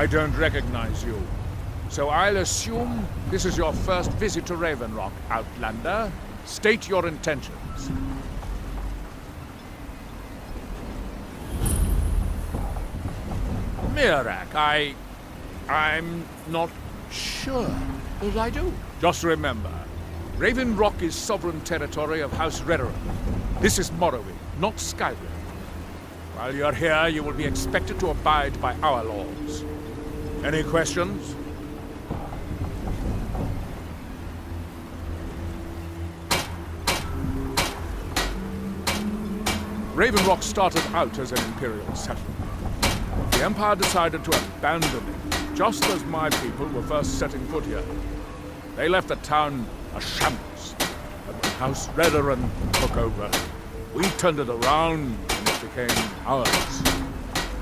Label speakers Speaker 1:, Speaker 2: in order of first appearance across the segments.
Speaker 1: I don't recognize you. So I'll assume this is your first visit to Raven Rock, Outlander. State your intentions. Miraak, I'm not sure. But I do. Just remember, Raven Rock is sovereign territory of House Redoran. This is Morrowind, not Skyrim. While you're here, you will be expected to abide by our laws. Any questions? Raven Rock started out as an Imperial settlement. The Empire decided to abandon it, just as my people were first setting foot here. They left the town a shambles, and when House Redoran took over, we turned it around and it became ours.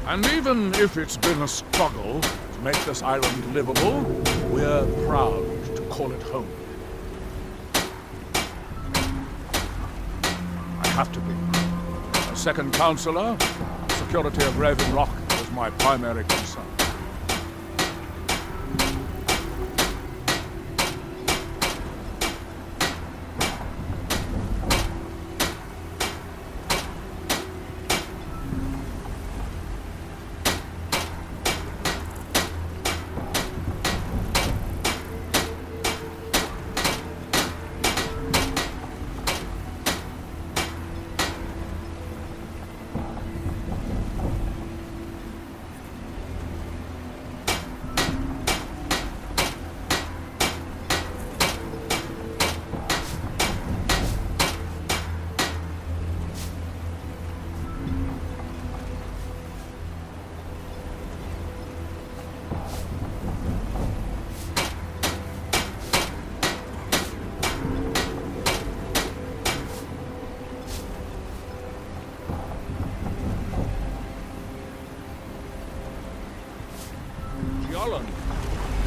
Speaker 1: And even if it's been a struggle to make this island livable, we're proud to call it home. I have to be. As second counselor, the security of Raven Rock was my primary concern.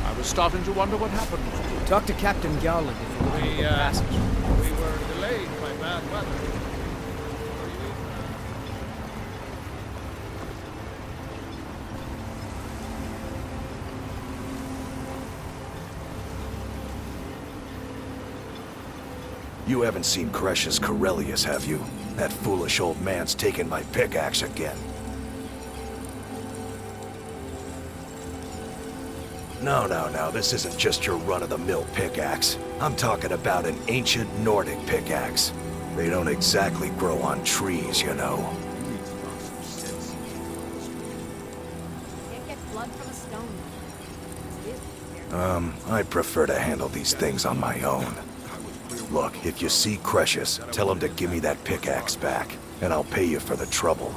Speaker 1: I was starting to wonder what happened.
Speaker 2: Talk to Captain Gowland if you're looking for a passage.
Speaker 1: We were delayed by bad weather.
Speaker 3: You haven't seen Kresh's Corellius, have you? That foolish old man's taken my pickaxe again. No, this isn't just your run-of-the-mill pickaxe. I'm talking about an ancient Nordic pickaxe. They don't exactly grow on trees, you know.
Speaker 4: Can't get blood from a stone.
Speaker 3: I prefer to handle these things on my own. Look, if you see Kreshus, tell him to give me that pickaxe back, and I'll pay you for the trouble.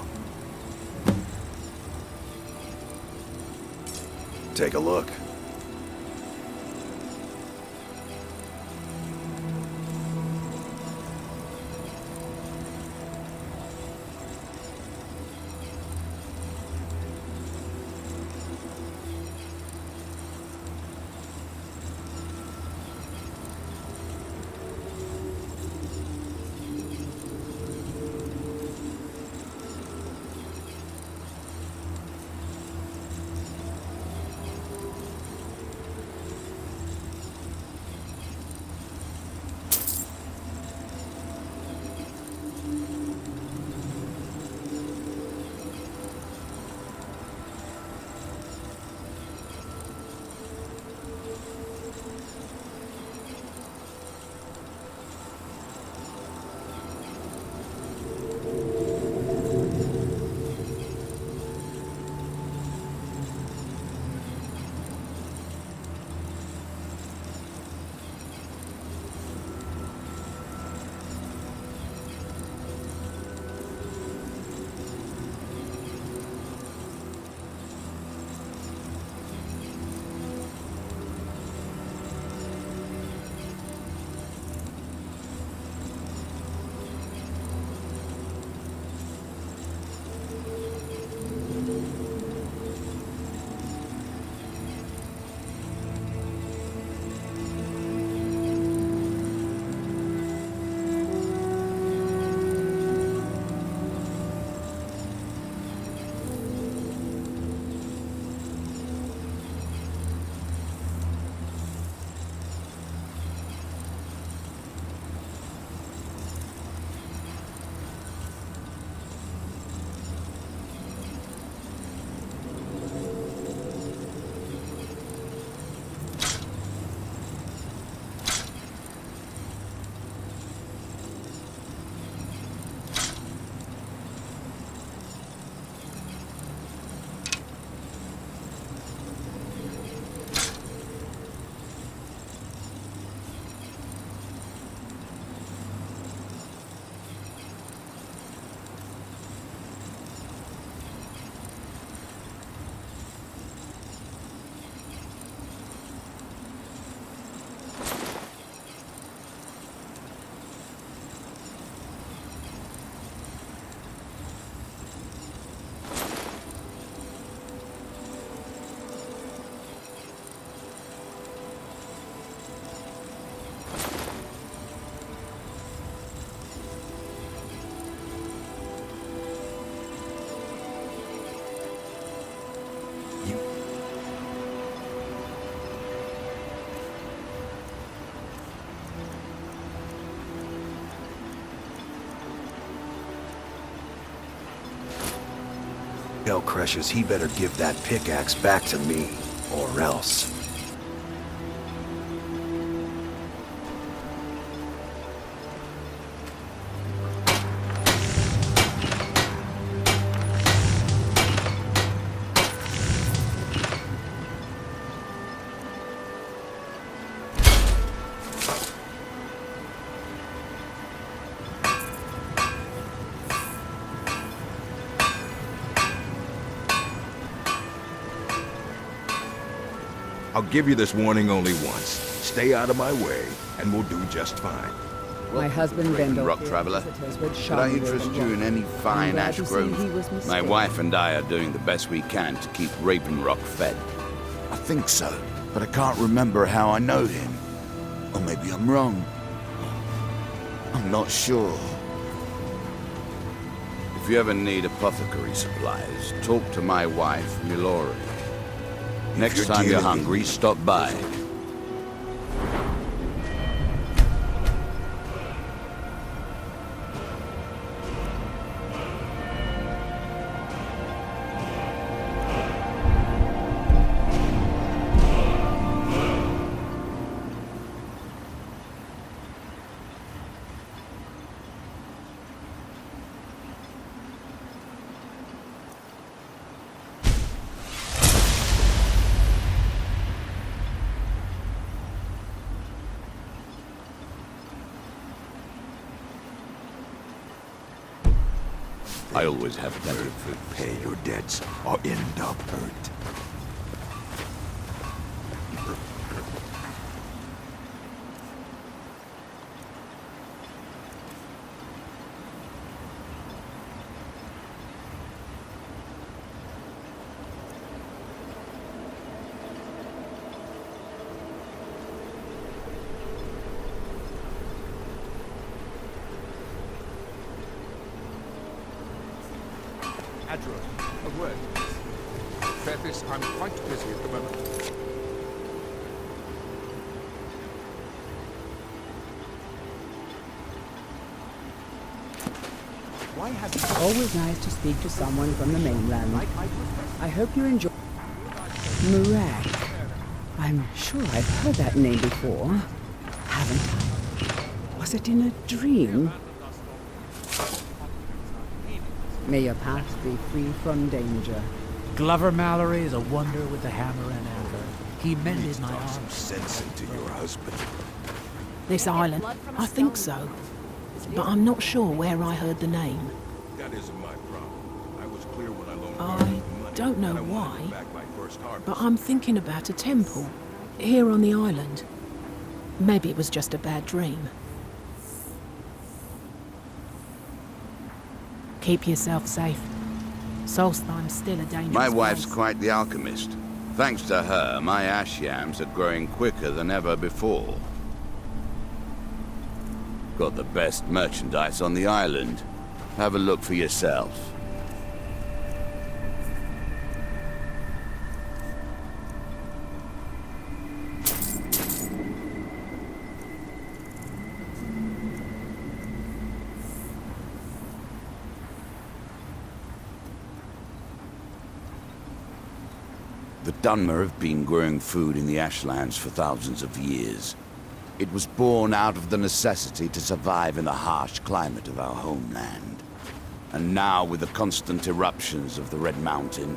Speaker 3: Take a look. Tell Creshes he better give that pickaxe back to me, or else.
Speaker 4: I'll give you this warning only once. Stay out of my way, and we'll do just fine.
Speaker 2: My husband
Speaker 5: Raven
Speaker 2: Vendel
Speaker 5: Rock
Speaker 2: feared
Speaker 5: Traveler.
Speaker 2: visitors would
Speaker 5: Could
Speaker 2: shun
Speaker 5: I
Speaker 2: the
Speaker 5: interest
Speaker 2: Raven
Speaker 5: you in
Speaker 2: Rock.
Speaker 5: any
Speaker 2: I'm
Speaker 5: fine
Speaker 2: glad
Speaker 5: ash
Speaker 2: to see
Speaker 5: grove?
Speaker 2: he was
Speaker 5: My
Speaker 2: mistaken.
Speaker 5: wife and I are doing the best we can to keep Raven Rock fed.
Speaker 6: I think so, but I can't remember how I know him. Or maybe I'm wrong. I'm not sure.
Speaker 5: If you ever need apothecary supplies, talk to my wife, Milori. Next
Speaker 6: you're
Speaker 5: time you're
Speaker 6: dealing-
Speaker 5: hungry, stop by. I always have plenty of food.
Speaker 4: Pay your debts, or end up hurt.
Speaker 1: Adra, a word. Fairface, I'm quite busy at the moment.
Speaker 2: Why hasn't it always nice to speak to someone from the mainland? I hope you enjoy. Murak. I'm sure I've heard that name before. Haven't I? Was it in a dream? May your path be free from danger.
Speaker 7: Glover Mallory is a wonder with the hammer and anvil. He mended my
Speaker 4: Talk some
Speaker 7: arms.
Speaker 4: sense into your husband.
Speaker 8: This island? I think so. But I'm not sure where I heard the name.
Speaker 4: That isn't my problem. I was clear when I loaned
Speaker 8: I
Speaker 4: Garland the money,
Speaker 8: don't know
Speaker 4: and I wanted
Speaker 8: why,
Speaker 4: back my first harvest.
Speaker 8: But I'm thinking about a temple. Here on the island. Maybe it was just a bad dream. Keep yourself safe. Solstheim's still a dangerous
Speaker 5: My wife's
Speaker 8: place.
Speaker 5: quite the alchemist. Thanks to her, my ash yams are growing quicker than ever before. Got the best merchandise on the island. Have a look for yourself. The Dunmer have been growing food in the Ashlands for thousands of years. It was born out of the necessity to survive in the harsh climate of our homeland. And now, with the constant eruptions of the Red Mountain,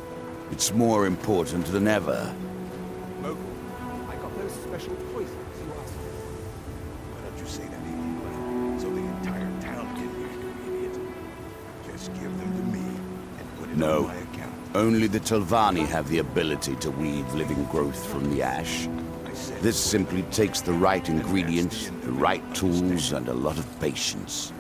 Speaker 5: it's more important than ever.
Speaker 1: Mogul, I got those special poisons you asked for.
Speaker 4: Why don't you say that anyway? So the entire town can hear you, idiot. Just give them to me and put it on
Speaker 5: No.
Speaker 4: my account.
Speaker 5: Only the Telvanni have the ability to weave living growth from the ash.
Speaker 4: I said
Speaker 5: This simply takes the right ingredients, the right tools, and a lot of patience.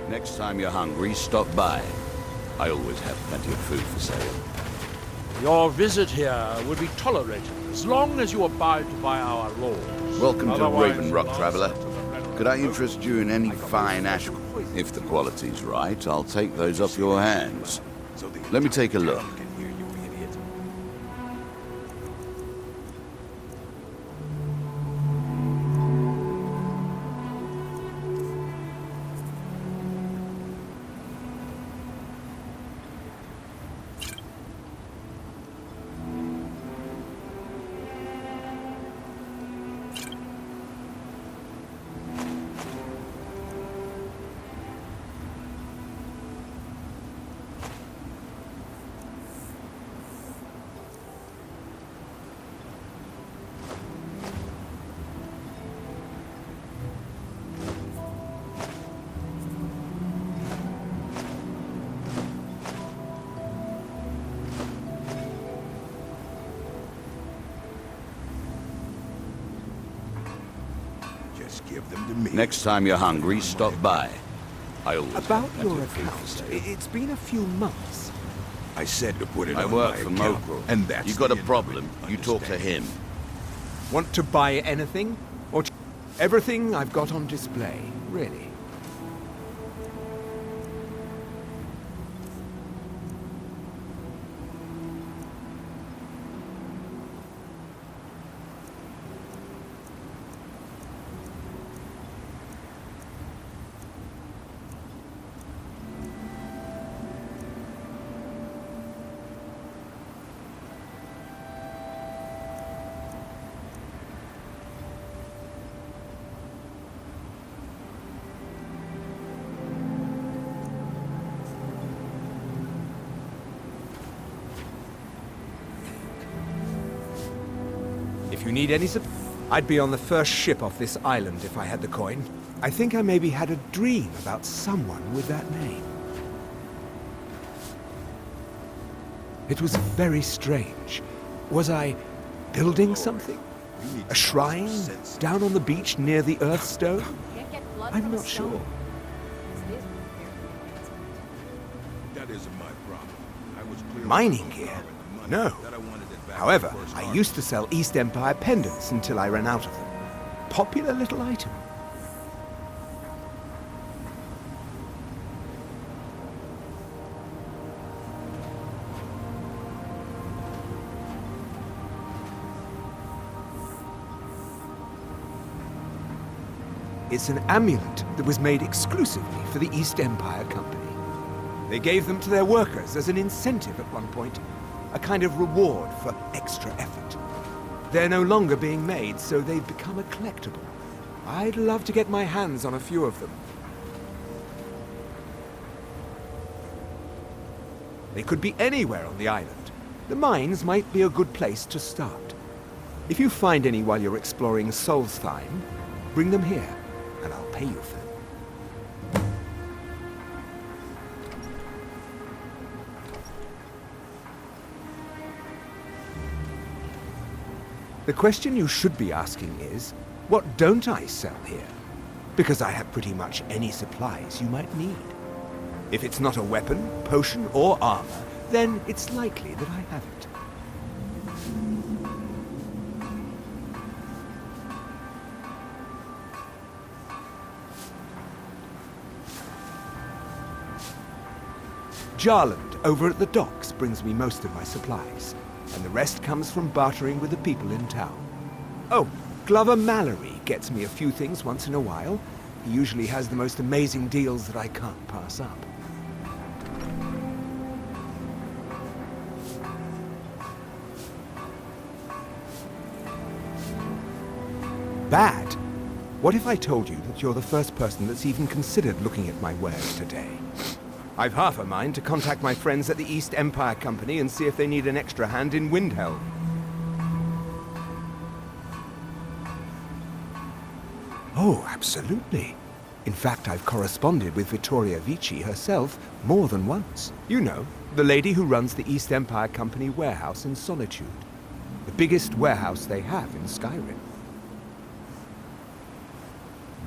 Speaker 5: Next time you're hungry, stop by. I always have plenty of food for sale.
Speaker 1: Your visit here would be tolerated as long as you abide by our laws.
Speaker 5: Welcome to
Speaker 1: Otherwise,
Speaker 5: Raven Rock,
Speaker 1: you'll
Speaker 5: Traveler.
Speaker 1: answer to the Red
Speaker 5: Could I
Speaker 1: Road.
Speaker 5: interest you in any fine ash? If the quality's right, I'll take those off your hands.
Speaker 4: So the
Speaker 5: Let me take a look.
Speaker 4: town can hear you, idiot. Just give them to me.
Speaker 5: Next time you're hungry, stop by. I always
Speaker 9: About
Speaker 5: have plenty
Speaker 9: your
Speaker 5: of food for
Speaker 9: account,
Speaker 5: sale.
Speaker 9: it's been a few months.
Speaker 4: I said to put it
Speaker 5: I
Speaker 4: on
Speaker 5: work
Speaker 4: my
Speaker 5: for
Speaker 4: account,
Speaker 5: Mokro.
Speaker 4: and that's
Speaker 5: You got
Speaker 4: the
Speaker 5: a
Speaker 4: end of
Speaker 5: problem,
Speaker 4: it,
Speaker 5: you talk to
Speaker 4: understand?
Speaker 5: him.
Speaker 9: Want to buy anything? Or everything I've got on display, really? If you need any support, I'd be on the first ship off this island if I had the coin. I think I maybe had a dream about someone with that name. It was very strange. Was I building something? A shrine down on the beach near the Earthstone? I'm not sure.
Speaker 4: That isn't my problem. I was clear on
Speaker 9: Mining
Speaker 4: the
Speaker 9: gear?
Speaker 4: power and the money
Speaker 9: No.
Speaker 4: that I wanted it back
Speaker 9: However,
Speaker 4: first
Speaker 9: I
Speaker 4: heart.
Speaker 9: used to sell East Empire pendants until I ran out of them. Popular little item. It's an amulet that was made exclusively for the East Empire Company. They gave them to their workers as an incentive at one point, a kind of reward for extra effort. They're no longer being made, so they've become a collectible. I'd love to get my hands on a few of them. They could be anywhere on the island. The mines might be a good place to start. If you find any while you're exploring Solstheim, bring them here, and I'll pay you for them. The question you should be asking is, what don't I sell here? Because I have pretty much any supplies you might need. If it's not a weapon, potion, or armor, then it's likely that I have it. Jarland, over at the docks, brings me most of my supplies, and the rest comes from bartering with the people in town. Oh, Glover Mallory gets me a few things once in a while. He usually has the most amazing deals that I can't pass up. Bad? What if I told you that you're the first person that's even considered looking at my wares today? I've half a mind to contact my friends at the East Empire Company and see if they need an extra hand in Windhelm. Oh, absolutely. In fact, I've corresponded with Vittoria Vici herself more than once. You know, the lady who runs the East Empire Company warehouse in Solitude. The biggest warehouse they have in Skyrim.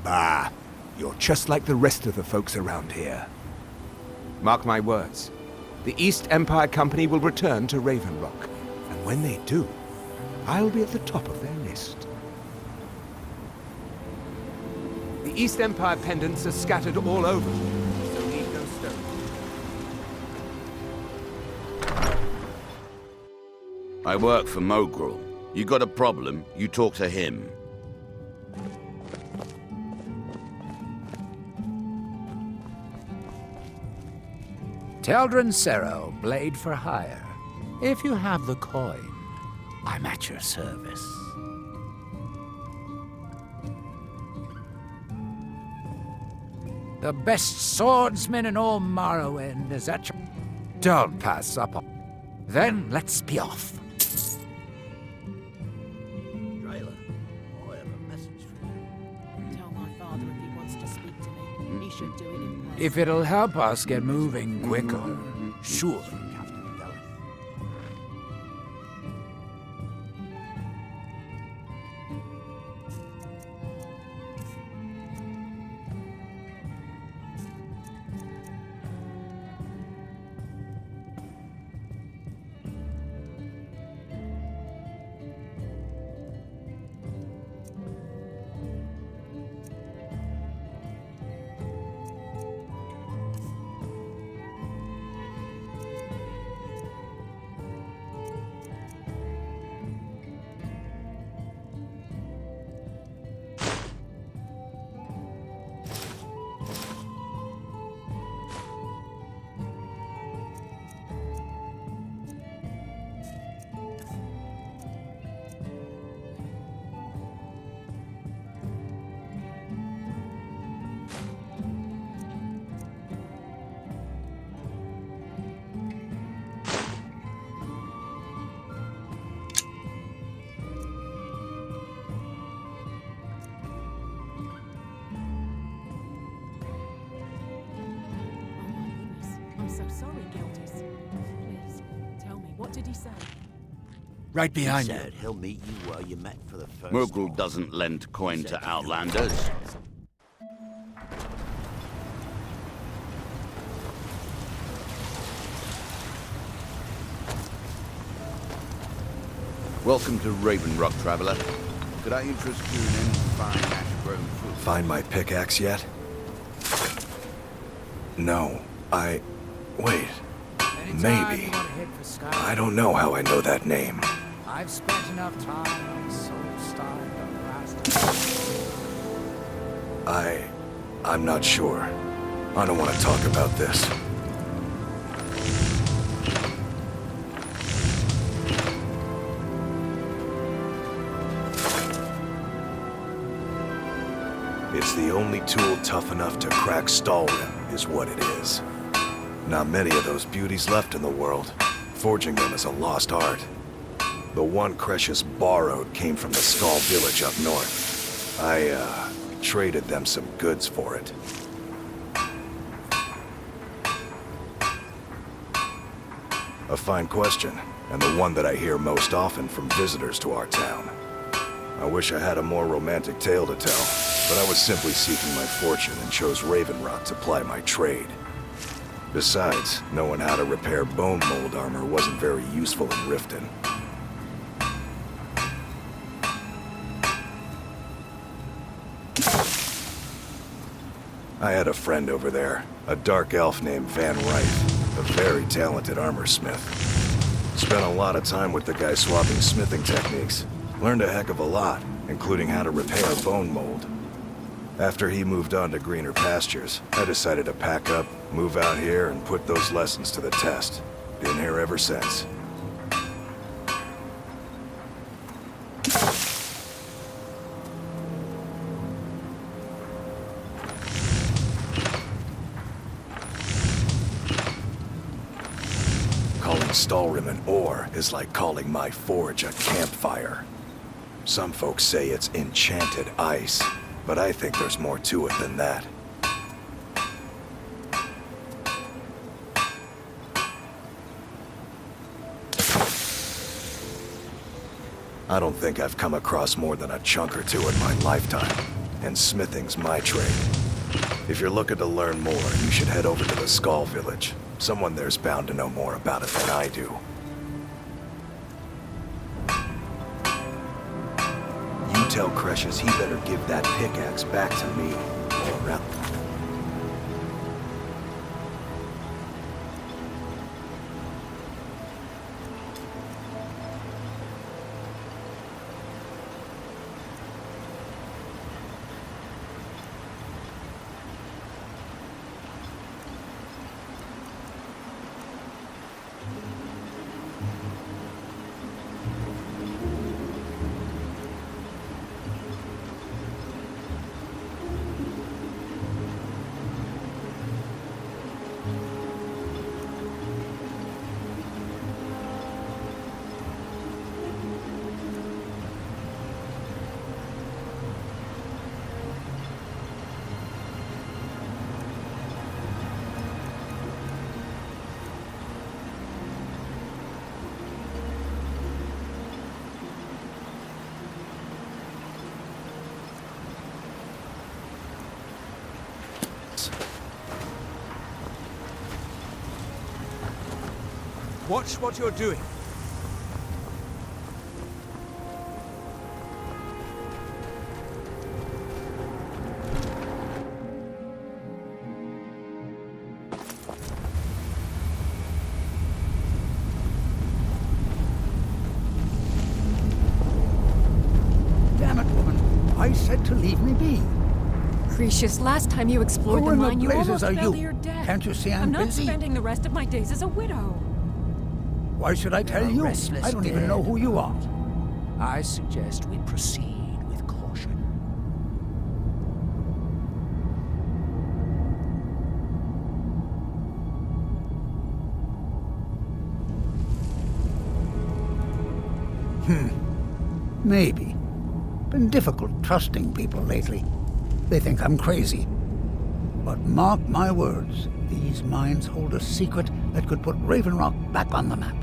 Speaker 4: Bah!
Speaker 9: you're just like the rest of the folks around here. Mark my words. The East Empire Company will return to Raven Rock. And when they do, I'll be at the top of their list. The East Empire pendants are scattered all over, so leave no stone.
Speaker 5: I work for Mogrul. You got a problem, you talk to him.
Speaker 7: Teldrin Serro, blade for hire. If you have the coin, I'm at your service. The best swordsman in all Morrowind is at your... Don't pass up on... Then let's be off.
Speaker 5: Drayla, I have a message for you.
Speaker 8: Tell my father if he wants to speak to me. He should do it in person.
Speaker 7: If it'll help us get moving quicker, sure.
Speaker 8: So sorry, Gildas. Please, tell me, what did he say?
Speaker 7: Right behind
Speaker 10: He
Speaker 7: you.
Speaker 10: said he'll meet you where you met for the first
Speaker 5: Mogrul
Speaker 10: time.
Speaker 5: doesn't lend coin to outlanders. Welcome to Raven Rock, traveler. Could I interest you in any fine ash-grown fruit?
Speaker 3: Find my pickaxe yet? No, Wait.
Speaker 7: Anytime
Speaker 3: Maybe.
Speaker 7: you want to hit for Sky,
Speaker 3: I don't know how I know that name.
Speaker 7: I've spent enough time on Soulstar to last.
Speaker 3: I'm not sure. I don't want to talk about this. It's the only tool tough enough to crack Stalrim, is what it is. Not many of those beauties left in the world. Forging them is a lost art. The one Cresius borrowed came from the Skull village up north. I, traded them some goods for it. A fine question, and the one that I hear most often from visitors to our town. I wish I had a more romantic tale to tell, but I was simply seeking my fortune and chose Raven Rock to ply my trade. Besides, knowing how to repair bone mold armor wasn't very useful in Riften. I had a friend over there, a dark elf named Van Ryth, a very talented armor smith. Spent a lot of time with the guy swapping smithing techniques. Learned a heck of a lot, including how to repair bone mold. After he moved on to greener pastures, I decided to pack up, move out here, and put those lessons to the test. Been here ever since. Calling Stalrim an ore is like calling my forge a campfire. Some folks say it's enchanted ice, but I think there's more to it than that. I don't think I've come across more than a chunk or two in my lifetime, and smithing's my trade. If you're looking to learn more, you should head over to the Skull Village. Someone there's bound to know more about it than I do. You tell Cresius he better give that pickaxe back to me, or else.
Speaker 9: Watch what you're doing.
Speaker 7: Damn it, woman. I said to leave me be.
Speaker 8: Cresius, last time you explored
Speaker 7: Who
Speaker 8: the
Speaker 7: in the
Speaker 8: mine, you
Speaker 7: blazes
Speaker 8: almost
Speaker 7: are
Speaker 8: fell
Speaker 7: you?
Speaker 8: to your death.
Speaker 7: Can't you see
Speaker 8: I'm
Speaker 7: I'm
Speaker 8: not
Speaker 7: busy?
Speaker 8: spending the rest of my days as a widow.
Speaker 7: Why should I tell You're a you? restless I don't even dead. know who you are.
Speaker 11: I suggest we proceed with caution.
Speaker 7: Maybe. Been difficult trusting people lately. They think I'm crazy. But mark my words, these mines hold a secret that could put Raven Rock back on the map.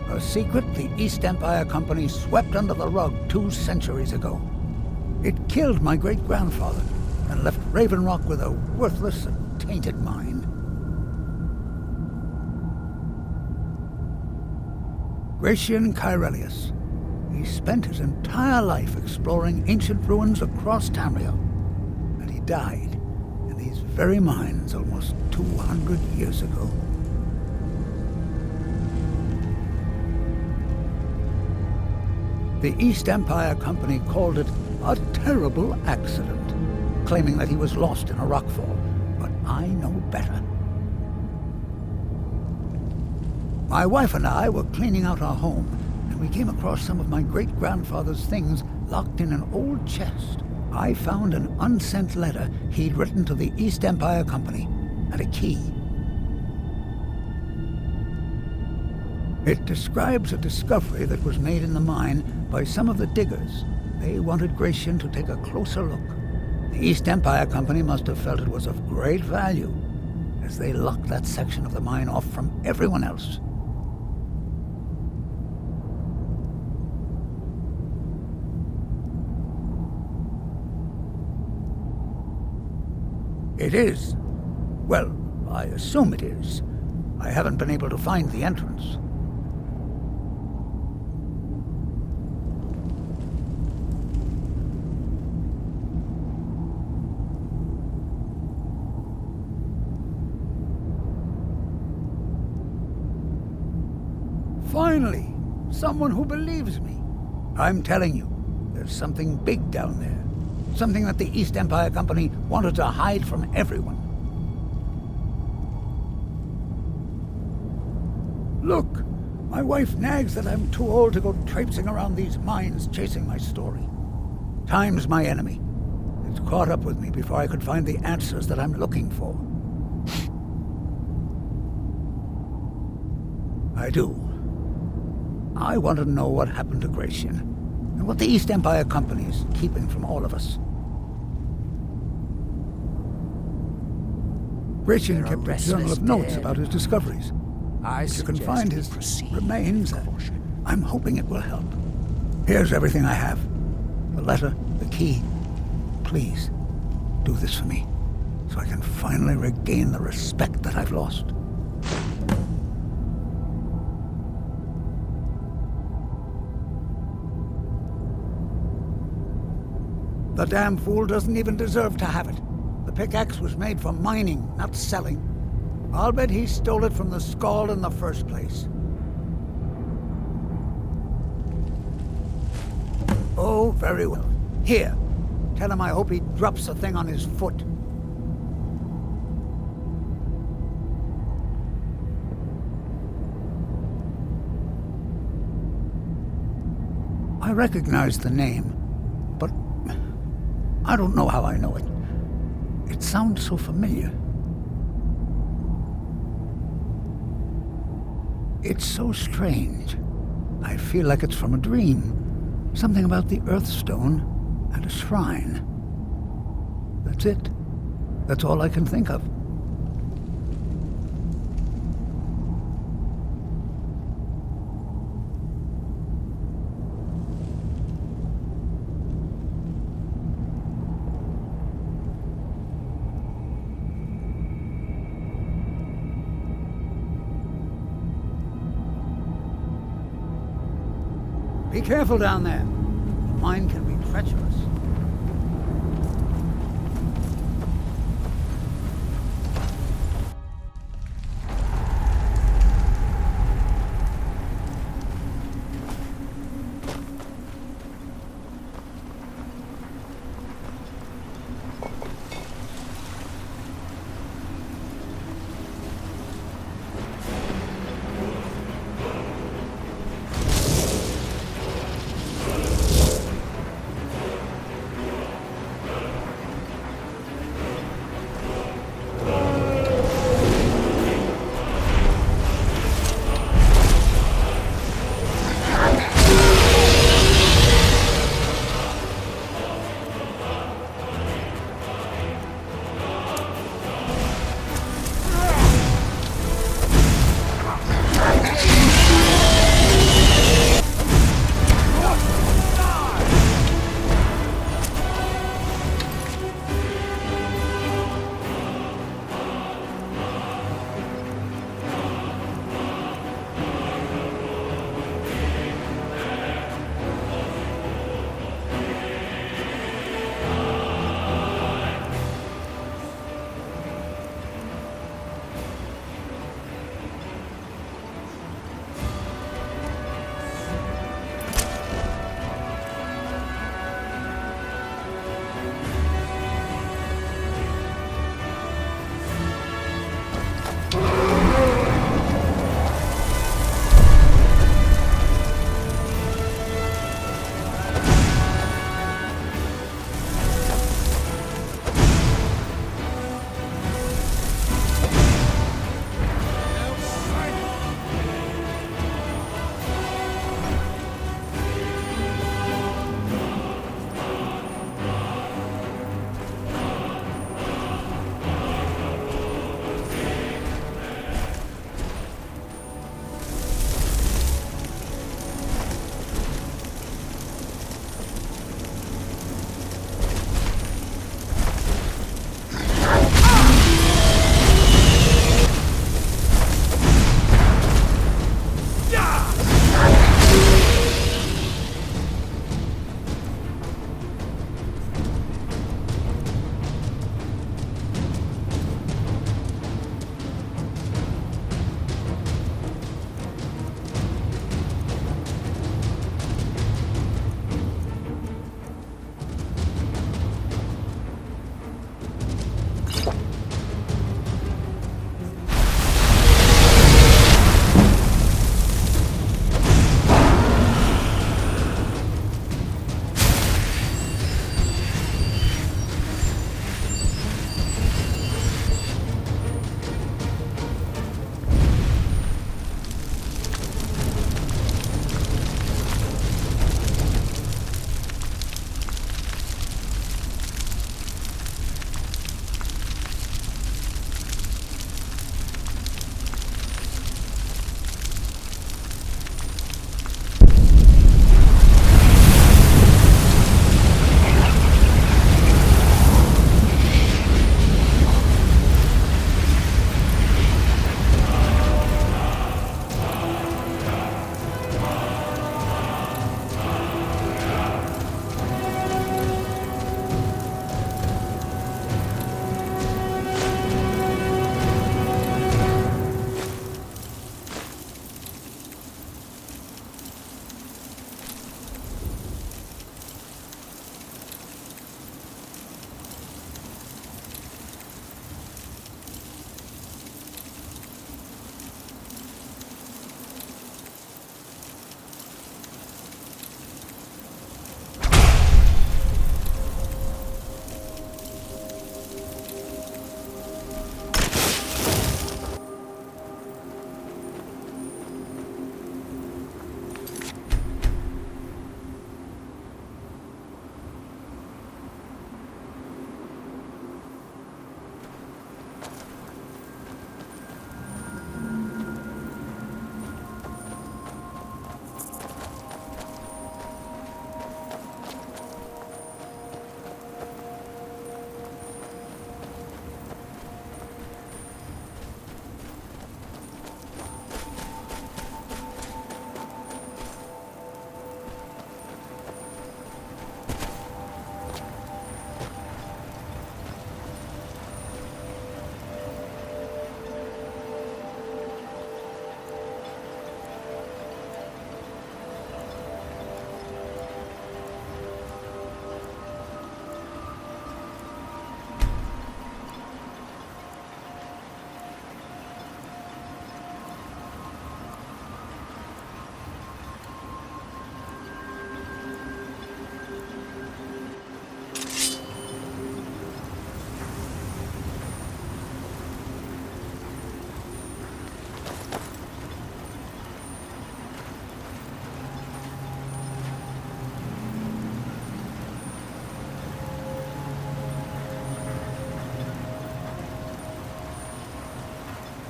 Speaker 7: A secret the East Empire Company swept under the rug 2 centuries ago. It killed my great-grandfather and left Raven Rock with a worthless and tainted mine. Gratian Kyrelius. He spent his entire life exploring ancient ruins across Tamriel, and he died in these very mines almost 200 years ago. The East Empire Company called it a terrible accident, claiming that he was lost in a rockfall, but I know better. My wife and I were cleaning out our home, and we came across some of my great-grandfather's things locked in an old chest. I found an unsent letter he'd written to the East Empire Company, and a key. It describes a discovery that was made in the mine by some of the diggers. They wanted Gratian to take a closer look. The East Empire Company must have felt it was of great value, as they locked that section of the mine off from everyone else. It is. Well, I assume it is. I haven't been able to find the entrance. Finally, someone who believes me. I'm telling you, there's something big down there. Something that the East Empire Company wanted to hide from everyone. Look, my wife nags that I'm too old to go traipsing around these mines chasing my story. Time's my enemy. It's caught up with me before I could find the answers that I'm looking for. I do. I want to know what happened to Gratian, and what the East Empire Company is keeping from all of us. Gratian kept a journal of notes about his discoveries. If you can find his remains, I'm hoping it will help. Here's everything I have. The letter, the key. Please, do this for me, so I can finally regain the respect that I've lost. The damn fool doesn't even deserve to have it. The pickaxe was made for mining, not selling. I'll bet he stole it from the Skald in the first place. Oh, very well. Here. Tell him I hope he drops the thing on his foot. I recognize the name, but I don't know how I know it. It sounds so familiar. It's so strange. I feel like it's from a dream. Something about the Earthstone and a shrine. That's it. That's all I can think of. Be careful down there. The mine can be treacherous.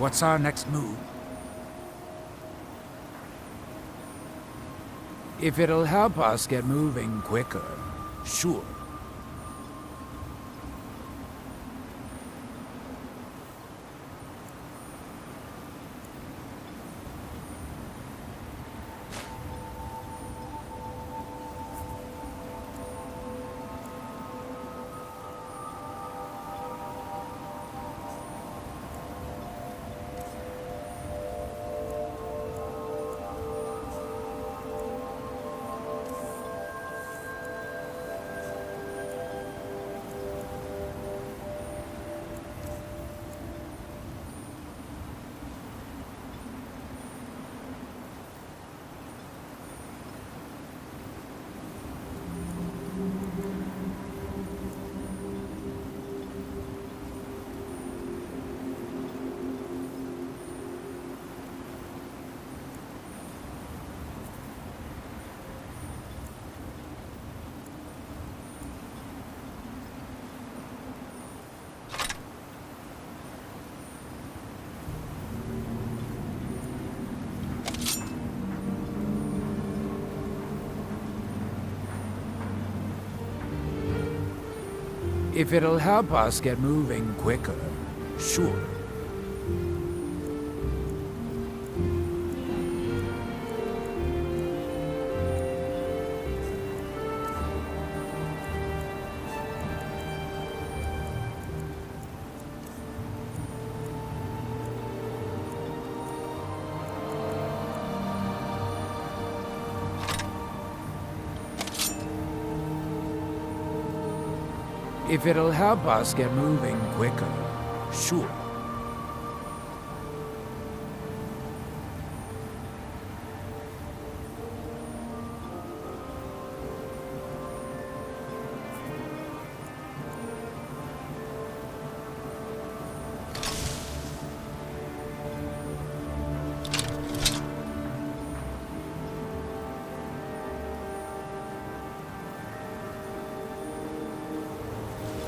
Speaker 11: What's our next move? If it'll help us get moving quicker, sure. If it'll help us get moving quicker, sure. If it'll help us get moving quicker, sure.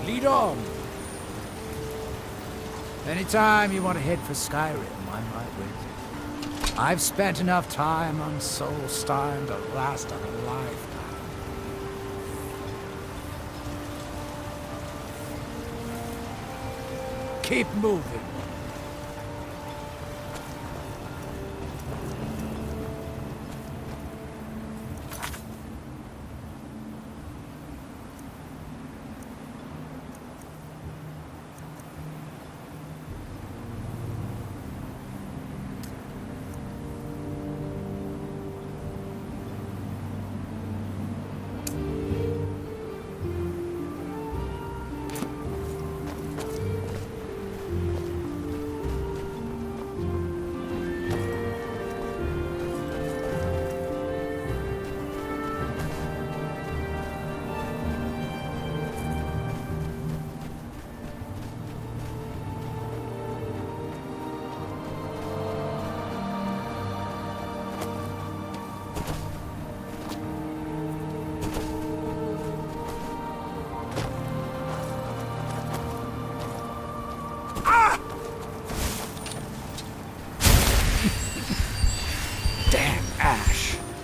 Speaker 11: Lead on! Anytime you want to head for Skyrim, I'm right with you. I've spent enough time on Solstheim to last a lifetime. Keep moving.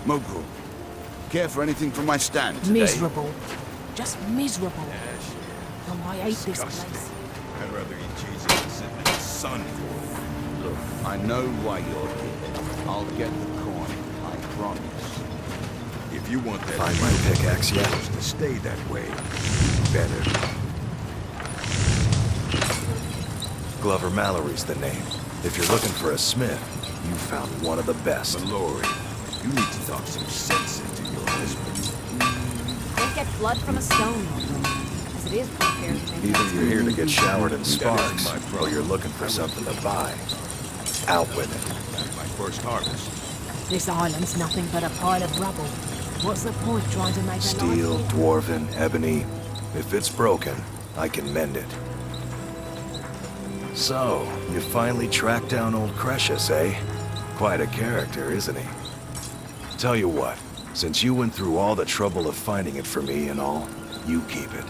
Speaker 6: Mogul, care for anything from my stand today?
Speaker 8: Miserable. Just miserable. Oh, I hate this place.
Speaker 4: I'd rather eat cheese than sit in the sun.
Speaker 5: Look, I know why you're here. I'll get the coin, I promise.
Speaker 4: If you want that
Speaker 3: Find my pickaxe yet?
Speaker 4: to stay that way, better.
Speaker 3: Glover Mallory's the name. If you're looking for a smith, you found one of the best.
Speaker 4: Mallory, you need to talk some sense into your husband.
Speaker 12: Don't get blood from a stone. As it is,
Speaker 3: Either you're here to get showered in
Speaker 4: That isn't
Speaker 3: sparks,
Speaker 4: my
Speaker 3: or
Speaker 4: problem.
Speaker 3: you're looking for something to buy. Out with it.
Speaker 4: My first harvest.
Speaker 8: This island's nothing but a pile of rubble. What's the point trying to make a
Speaker 3: Steel,
Speaker 8: life?
Speaker 3: dwarven, ebony. If it's broken, I can mend it. So, you finally tracked down old Cretius, eh? Quite a character, isn't he? Tell you what, since you went through all the trouble of finding it for me and all, you keep it.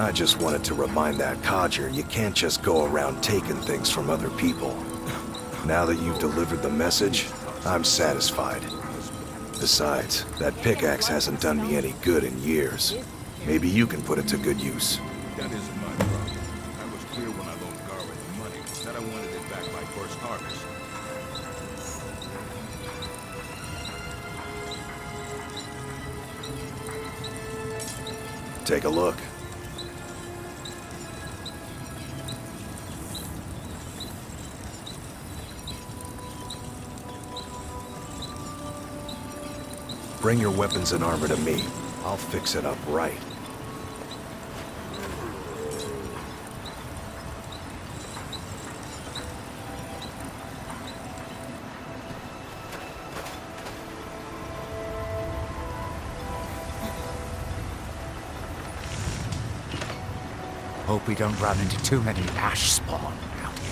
Speaker 3: I just wanted to remind that codger you can't just go around taking things from other people. Now that you've delivered the message, I'm satisfied. Besides, that pickaxe hasn't done me any good in years. Maybe you can put it to good use.
Speaker 4: That isn't my problem. I was clear when I loaned Garwin the money that I wanted it back by first harvest.
Speaker 3: Take a look. Bring your weapons and armor to me. I'll fix it up right.
Speaker 11: Hope we don't run into too many ash spawn out here.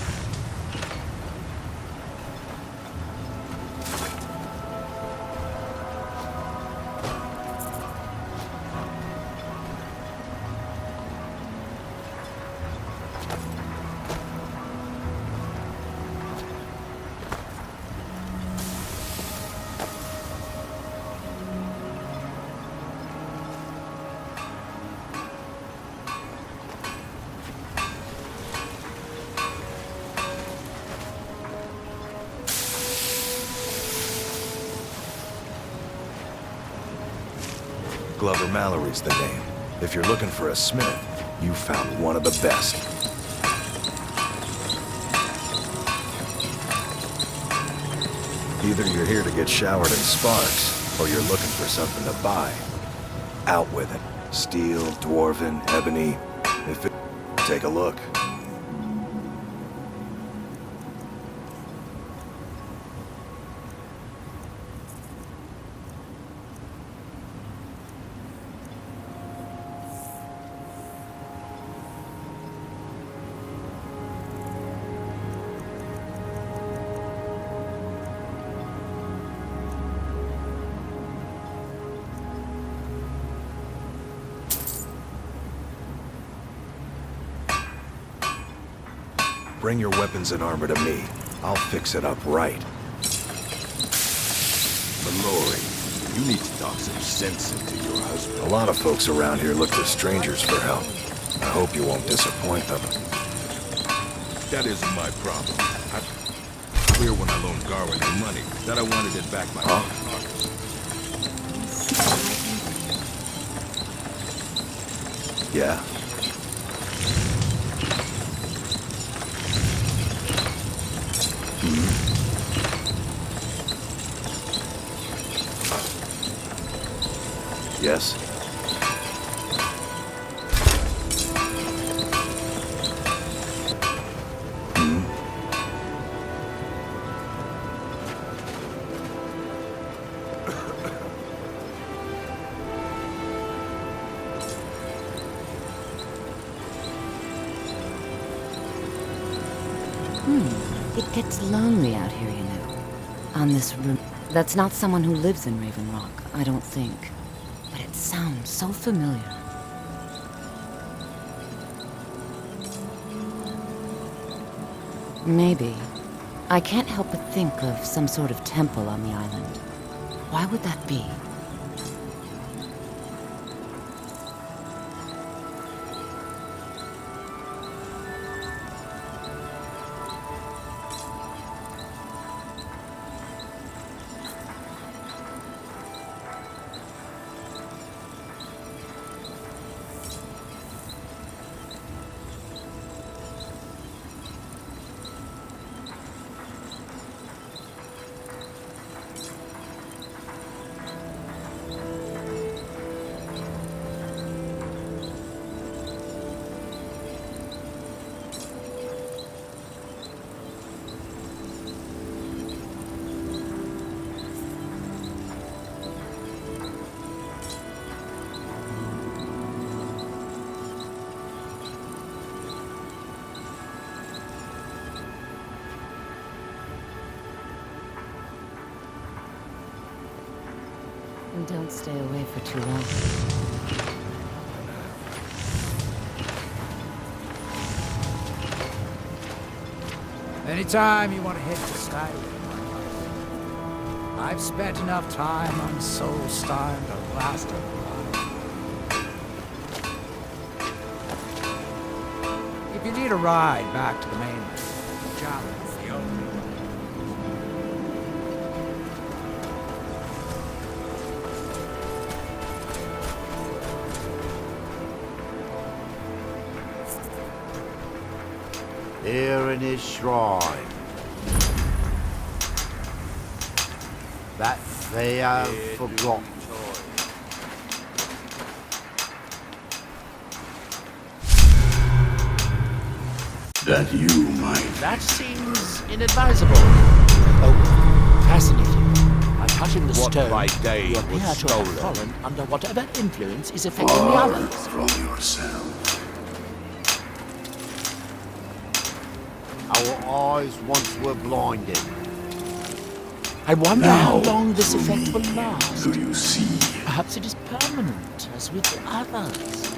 Speaker 3: Glover Mallory's the name. If you're looking for a smith, you found one of the best. Either you're here to get showered in sparks, or you're looking for something to buy. Out with it. Steel, dwarven, ebony. If it... Take a look. Bring your weapons and armor to me. I'll fix it up right.
Speaker 4: Mallory, you need to talk some sense into your husband.
Speaker 3: A lot of folks around here look to strangers for help. I hope you won't disappoint them.
Speaker 4: That isn't my problem. I'm clear when I loaned Garwin the money that I wanted it back by August.
Speaker 3: Yeah? Yes?
Speaker 12: It gets lonely out here, you know. On this room. That's not someone who lives in Raven Rock, I don't think. But it sounds so familiar. Maybe. I can't help but think of some sort of temple on the island. Why would that be? And don't stay away for too long.
Speaker 11: Anytime you want to head for Skyrim, I've spent enough time on Solstar to last a while. If you need a ride back to the mainland, Jalen's the only one.
Speaker 10: Here in his shrine, that they have forgotten.
Speaker 3: That you might.
Speaker 13: That seems inadvisable. Oh, fascinating. By touching the
Speaker 5: What
Speaker 13: stone,
Speaker 5: by day
Speaker 13: you appear
Speaker 5: was
Speaker 13: to have
Speaker 5: stolen?
Speaker 13: fallen under whatever influence is affecting the others.
Speaker 3: From yourself.
Speaker 10: Our eyes once were blinded.
Speaker 13: I wonder
Speaker 3: Now,
Speaker 13: how long this effect will last.
Speaker 3: Do you see?
Speaker 13: Perhaps it is permanent, as with the others.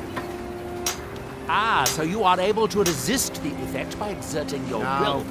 Speaker 13: Ah, so you are able to resist the effect by exerting your
Speaker 10: Now,
Speaker 13: will.